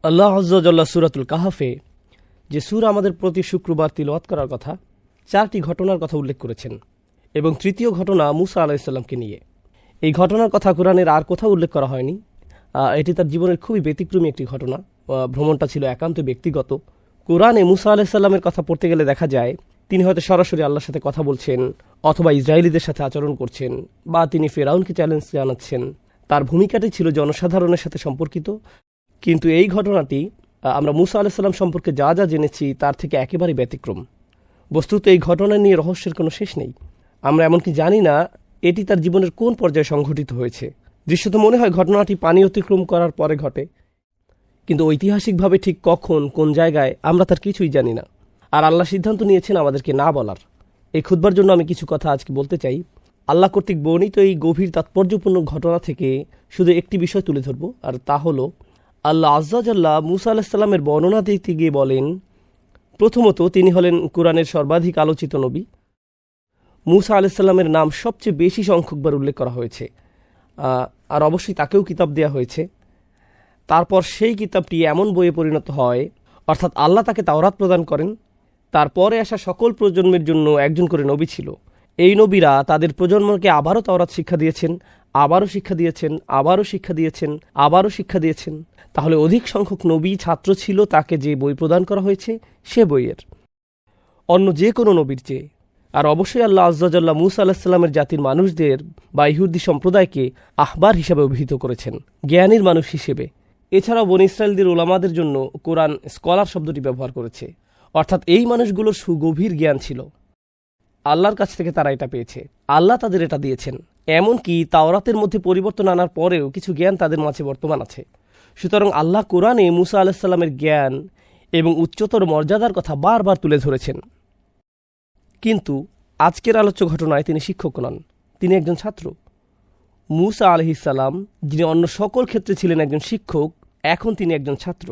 আল্লাহ আয্যা ওয়াজাল্লা সূরাতুল কাহফে যে সূরা আমাদের প্রতি শুক্রবার তিলাওয়াত করার কথা, 4টি ঘটনার কথা উল্লেখ করেছেন এবং তৃতীয় ঘটনা মূসা আলাইহিস সালামকে নিয়ে। এই ঘটনার কথা কোরআনের আর কোথাও উল্লেখ করা হয়নি। এটি তার জীবনের খুবই ব্যতিক্রমী একটি ঘটনা। ভ্রমণটা ছিল একান্ত ব্যক্তিগত। কোরআনে মূসা আলাইহিস সালামের কথা পড়তে গেলে দেখা যায় তিনি হয়তো সরাসরি আল্লাহর সাথে কথা বলছেন, অথবা ইসরায়েলিদের সাথে আচরণ করছেন, বা তিনি ফেরাউনকে চ্যালেঞ্জ জানাচ্ছেন। তার ভূমিকাটি ছিল জনসাধারণের সাথে সম্পর্কিত। কিন্তু এই ঘটনাটি আমরা মূসা আলাইহিস সালাম সম্পর্কে যা যা জেনেছি তার থেকে একেবারে ব্যতিক্রম। বস্তুত এই ঘটনা নিয়ে রহস্যের কোনো শেষ নেই। আমরা এমনকি জানি না এটি তার জীবনের কোন পর্যায়ে সংঘটিত হয়েছে। দৃশ্যত মনে হয় ঘটনাটি পানি অতিক্রম করার পরে ঘটে, কিন্তু ঐতিহাসিকভাবে ঠিক কখন কোন জায়গায় আমরা তার কিছুই জানি না। আর আল্লাহ সিদ্ধান্ত নিয়েছেন আমাদেরকে না বলার। এই খুতবার জন্য আমি কিছু কথা আজকে বলতে চাই। আল্লাহ কর্তৃক বর্ণিত এই গভীর তাৎপর্যপূর্ণ ঘটনা থেকে শুধু একটি বিষয় তুলে ধরব, আর তা হলো আল্লাহ আয্যা ওয়াজাল্লা মূসা আলাইহিস সালামের বর্ণনা দিতে গিয়ে বলেন, প্রথমত তিনি হলেন কোরআনের সর্বাধিক আলোচিত নবী। মূসা আলাইহিস সালামের নাম সবচেয়ে বেশি সংখ্যকবার উল্লেখ করা হয়েছে, আর অবশ্যই তাকেও কিতাব দেওয়া হয়েছে। তারপর সেই কিতাবটি এমন বইয়ে পরিণত হয়, অর্থাৎ আল্লাহ তাকে তাওরাত প্রদান করেন। তারপরে আসা সকল প্রজন্মের জন্য একজন করে নবী ছিল। এই নবীরা তাদের প্রজন্মকে আবারও তাওরাত শিক্ষা দিয়েছেন, আবারও শিক্ষা দিয়েছেন, আবারও শিক্ষা দিয়েছেন, আবারও শিক্ষা দিয়েছেন। তাহলে অধিক সংখ্যক নবী ছাত্র ছিল তাকে যে বই প্রদান করা হয়েছে সে বইয়ের, অন্য যে কোনো নবীর চেয়ে। আর অবশ্যই আল্লাহ আয্যা ওয়াজাল্লা মূসা আলাইহিস সালামের জাতির মানুষদের বা ইহুদি সম্প্রদায়কে আহবার হিসাবে অভিহিত করেছেন, জ্ঞানীর মানুষ হিসেবে। এছাড়াও বনী ইসরায়েলদের ওলামাদের জন্য কোরআন স্কলার শব্দটি ব্যবহার করেছে, অর্থাৎ এই মানুষগুলোর সুগভীর জ্ঞান ছিল। আল্লাহর কাছ থেকে তারা এটা পেয়েছে, আল্লাহ তাদের এটা দিয়েছেন। এমনকি তাওরাতের মধ্যে পরিবর্তন আনার পরেও কিছু জ্ঞান তাদের মাঝে বর্তমান আছে। সুতরাং আল্লাহ কোরআনে মূসা আলাইহিস সালামের জ্ঞান এবং উচ্চতর মর্যাদার কথা বারবার তুলে ধরেছেন। কিন্তু আজকের আলোচ্য ঘটনায় তিনি শিক্ষক নন, তিনি একজন ছাত্র। মূসা আলাইহিস সালাম, যিনি অন্য সকল ক্ষেত্রে ছিলেন একজন শিক্ষক, এখন তিনি একজন ছাত্র।